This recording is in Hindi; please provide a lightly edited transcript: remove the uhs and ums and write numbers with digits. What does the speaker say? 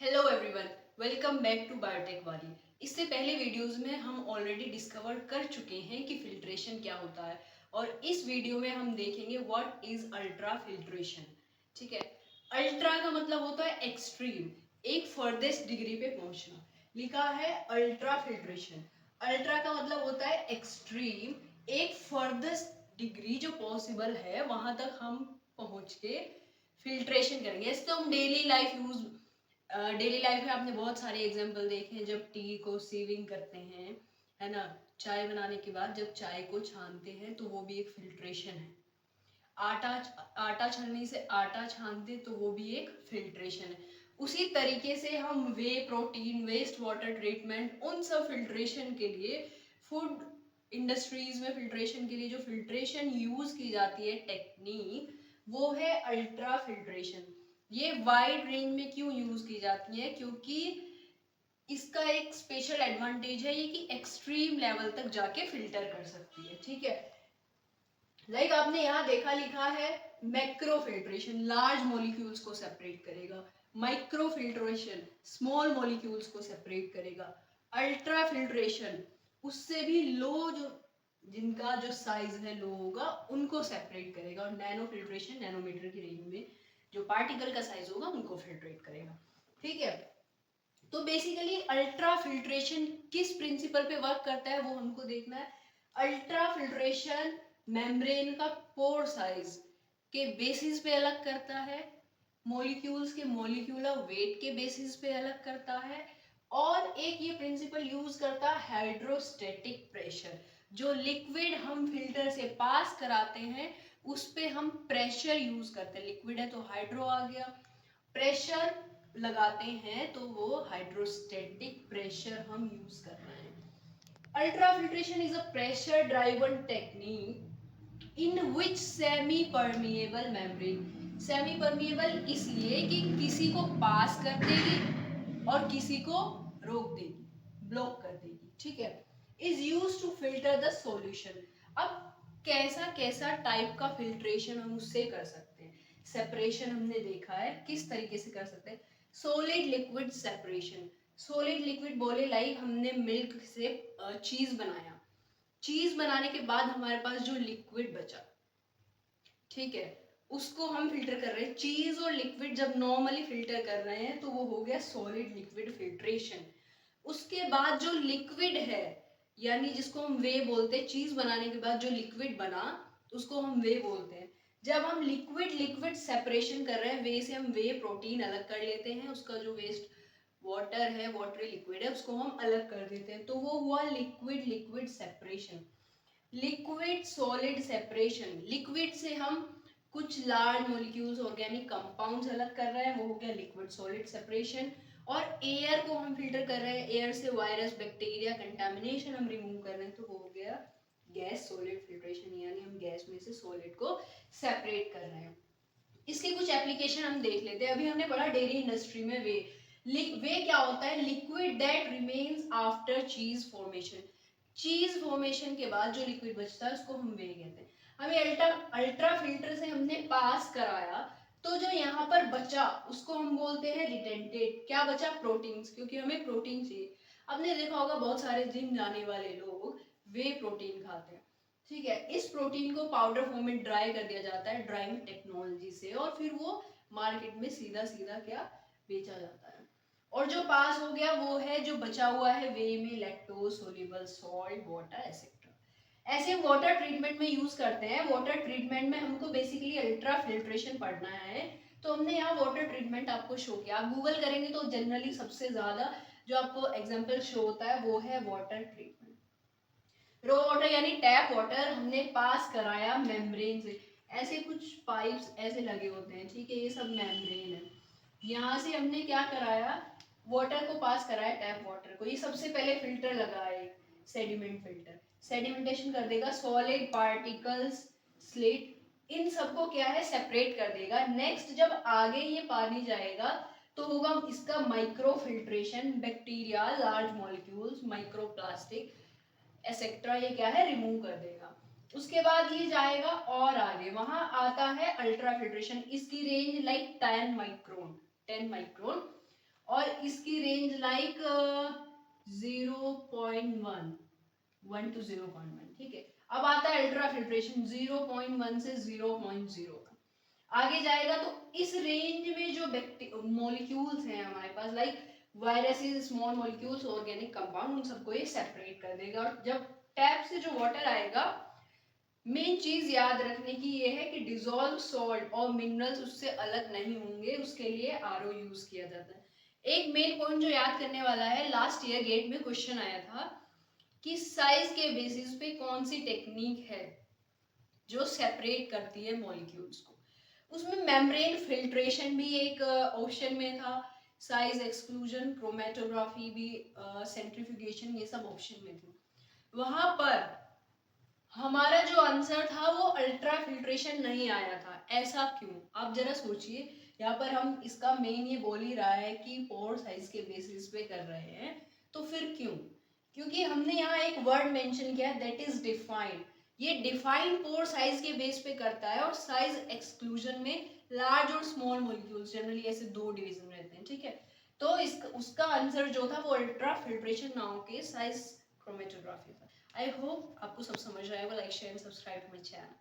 Hello everyone, welcome back to biotech वाली। इससे पहले वीडियोस में हम ऑलरेडी डिस्कवर कर चुके हैं कि फिल्ट्रेशन क्या होता है और इस वीडियो में हम देखेंगे व्हाट इज अल्ट्रा फिल्ट्रेशन। ठीक है, अल्ट्रा का मतलब होता है एक्सट्रीम, एक फर्देस्ट डिग्री पे पहुंचना। लिखा है अल्ट्रा फिल्ट्रेशन। अल्ट्रा का मतलब होता है एक्सट्रीम, एक फर्देस्ट डिग्री जो पॉसिबल है वहां तक हम पहुंच के फिल्ट्रेशन करेंगे। इसको हम डेली लाइफ में आपने बहुत सारे एग्जांपल देखे हैं, जब टी को सीविंग करते हैं, है ना। चाय बनाने के बाद जब चाय को छानते हैं तो वो भी एक फिल्ट्रेशन है। आटा आटा छानने से आटा छानते तो वो भी एक फिल्ट्रेशन है। उसी तरीके से हम वे प्रोटीन, वेस्ट वाटर ट्रीटमेंट, उन सब फिल्ट्रेशन के लिए, फूड इंडस्ट्रीज में फिल्ट्रेशन के लिए जो फिल्ट्रेशन यूज की जाती है टेक्निक, वो है अल्ट्रा फिल्ट्रेशन। ये वाइड रेंज में क्यों यूज की जाती है? क्योंकि इसका एक स्पेशल एडवांटेज है ये कि एक्सट्रीम लेवल तक जाके फिल्टर कर सकती है। ठीक है, लाइक आपने यहाँ देखा लिखा है मैक्रो फिल्ट्रेशन, लार्ज मॉलिक्यूल्स को सेपरेट करेगा। माइक्रो फिल्ट्रेशन, स्मॉल मॉलिक्यूल्स को सेपरेट करेगा। अल्ट्रा फिल्ट्रेशन, उससे भी लो, जो जिनका जो साइज है लो होगा उनको सेपरेट करेगा। और नैनो फिल्ट्रेशन, नैनोमीटर की रेंज में जो पार्टिकल का साइज होगा उनको फिल्ट्रेट करेगा। ठीक है, तो बेसिकली अल्ट्रा फिल्ट्रेशन किस प्रिंसिपल पे वर्क करता है वो हमको देखना है। अल्ट्रा फिल्ट्रेशन मेम्ब्रेन का पोर साइज के बेसिस पे अलग करता है, मॉलिक्यूल्स के मॉलिक्यूलर वेट के बेसिस पे अलग करता है, और एक ये प्रिंसिपल यूज करता है हाइड्रोस्टेटिक प्रेशर। जो लिक्विड हम फिल्टर से पास कराते हैं उस पे हम प्रेशर यूज करते हैं। लिक्विड है तो हाइड्रो आ गया, प्रेशर लगाते हैं तो वो हाइड्रोस्टेटिक प्रेशर हम यूज कर रहे हैं। Ultra filtration is a pressure driven technique in which semi permeable membrane, semi permeable इसलिए कि किसी को पास कर देगी और किसी को रोक देगी, ब्लॉक कर देगी। ठीक है, is use to filter the solution. अब कैसा कैसा टाइप का फिल्ट्रेशन हम उससे कर सकते हैं। सेपरेशन हमने देखा है किस तरीके से कर सकते हैं। Solid liquid separation, solid liquid बोले लाइक हमने मिल्क से चीज बनाया, चीज बनाने के बाद हमारे पास जो लिक्विड बचा, ठीक है, उसको हम फिल्टर कर रहे हैं। चीज और लिक्विड जब नॉर्मली फिल्टर कर रहे हैं तो वो हो गया सॉलिड लिक्विड फिल्ट्रेशन। उसके बाद जो लिक्विड है, यानी जिसको हम वे बोलते हैं, चीज बनाने के बाद जो लिक्विड बना उसको हम वे बोलते हैं। जब हम लिक्विड लिक्विड सेपरेशन कर रहे हैं, वे से हम वे प्रोटीन अलग कर लेते हैं, उसका जो वेस्ट वाटर है, वाटरी लिक्विड है, उसको हम अलग कर देते हैं, तो वो हुआ liquid liquid separation. Liquid solid separation, liquid से हम कुछ लार्ज मॉलिक्यूल्स ऑर्गेनिक कंपाउंड्स अलग कर रहे हैं, वो हो गया लिक्विड सॉलिड सेपरेशन। और एयर को हम फिल्टर कर रहे हैं, एयर से वायरस बैक्टीरिया कंटामिनेशन हम रिमूव कर रहे हैं, तो वो हो गया गैस सॉलिड फिल्ट्रेशन, यानी हम गैस में से सॉलिड को सेपरेट कर रहे हैं। इसके कुछ एप्लीकेशन हम देख लेते हैं। अभी हमने पढ़ा डेयरी इंडस्ट्री में वे क्या होता है, लिक्विड दैट रिमेन्स आफ्टर चीज फॉर्मेशन। चीज फॉर्मेशन के बाद जो लिक्विड बचता है उसको हम वे कहते हैं। हमें अल्ट्रा फिल्टर से हमने पास कराया तो जो यहाँ पर बचा उसको हम बोलते हैं रिटेंटेड। क्या बचा? प्रोटीन्स, क्योंकि हमें प्रोटीन चाहिए। आपने देखा होगा बहुत सारे जिम जाने वाले लोग वे प्रोटीन खाते हैं। ठीक है, इस प्रोटीन को पाउडर फॉर्म में ड्राई कर दिया जाता है ड्राइंग टेक्नोलॉजी से, और फिर वो मार्केट में सीधा सीधा क्या बेचा जाता है। और जो पास हो गया वो है जो बचा हुआ है वे में lactose soluble salt, water etcetera. ऐसे हम वाटर ट्रीटमेंट में यूज करते हैं। वाटर ट्रीटमेंट में हमको बेसिकली अल्ट्रा फिल्ट्रेशन पढ़ना है, तो हमने यहाँ वाटर ट्रीटमेंट आपको शो किया। आप गूगल करेंगे तो जनरली सबसे ज्यादा जो आपको एग्जाम्पल शो होता है वो है वाटर ट्रीटमेंट। रो वाटर यानी टैप वाटर हमने पास कराया मेम्ब्रेन से, ऐसे कुछ पाइप्स ऐसे लगे होते हैं, ठीक है, ये सब मेम्ब्रेन है। यहाँ से हमने क्या कराया, वाटर को पास कराया, टैप वाटर को। ये सबसे पहले फिल्टर लगा है, सेडिमेंट फिल्टर, सेडिमेंटेशन कर देगा सॉलिड पार्टिकल्स, स्लेट, इन सबको क्या है सेपरेट कर देगा। नेक्स्ट जब आगे ये पानी जाएगा तो होगा इसका micro filtration, bacteria, large molecules, microplastic etcetera, ये क्या है रिमूव कर देगा। उसके बाद ये जाएगा और आगे वहां आता है अल्ट्रा फिल्ट्रेशन। इसकी रेंज लाइक 10 माइक्रोन, 10 माइक्रोन। और इसकी रेंज लाइक 0.1 1 to 0.1, ठीक है। अब आता है अल्ट्रा फिल्ट्रेशन 0.1 से 0.0, आगे जाएगा तो इस रेंज में जो मॉलिक्यूल्स हैं हमारे पास, like viruses, small molecules, organic compound, उन सबको ये सेपरेट कर देगा। और जब टैप से जो वाटर आएगा, मेन चीज याद रखने की ये है कि डिजोल्व सॉल्ट और मिनरल्स उससे अलग नहीं होंगे, उसके लिए आरओ यूज किया जाता है। एक मेन पॉइंट जो याद करने वाला है, लास्ट ईयर गेट में क्वेश्चन आया था कि साइज के बेसिस पे कौन सी टेक्निक है जो सेपरेट करती है मॉलिक्यूल्स को। उसमें मेम्ब्रेन फिल्ट्रेशन भी एक ऑप्शन में था, साइज एक्सक्लूजन, क्रोमेटोग्राफी भी, सेंट्रीफ्यूगेशन, ये सब ऑप्शन में थी। वहां पर हमारा जो आंसर था वो अल्ट्रा फिल्ट्रेशन नहीं आया था। ऐसा क्यों, आप जरा सोचिए। यहाँ पर हम इसका मेन ये बोल ही रहा है कि पोर साइज के बेसिस पे कर रहे हैं, तो फिर क्यों? क्योंकि हमने यहाँ एक वर्ड मेंशन किया है, दैट इज डिफाइंड। ये डिफाइंड पोर साइज के बेस पे करता है, और साइज एक्सक्लूजन में लार्ज और स्मॉल मॉलिक्यूल्स जनरली ऐसे दो डिवीजन रहते हैं, ठीक है। तो उसका आंसर जो था वो अल्ट्रा फिल्ट्रेशन ना होके साइज क्रोमेटोग्राफी था। आई होप आपको सब समझ आएगा। Like share and subscribe to my channel.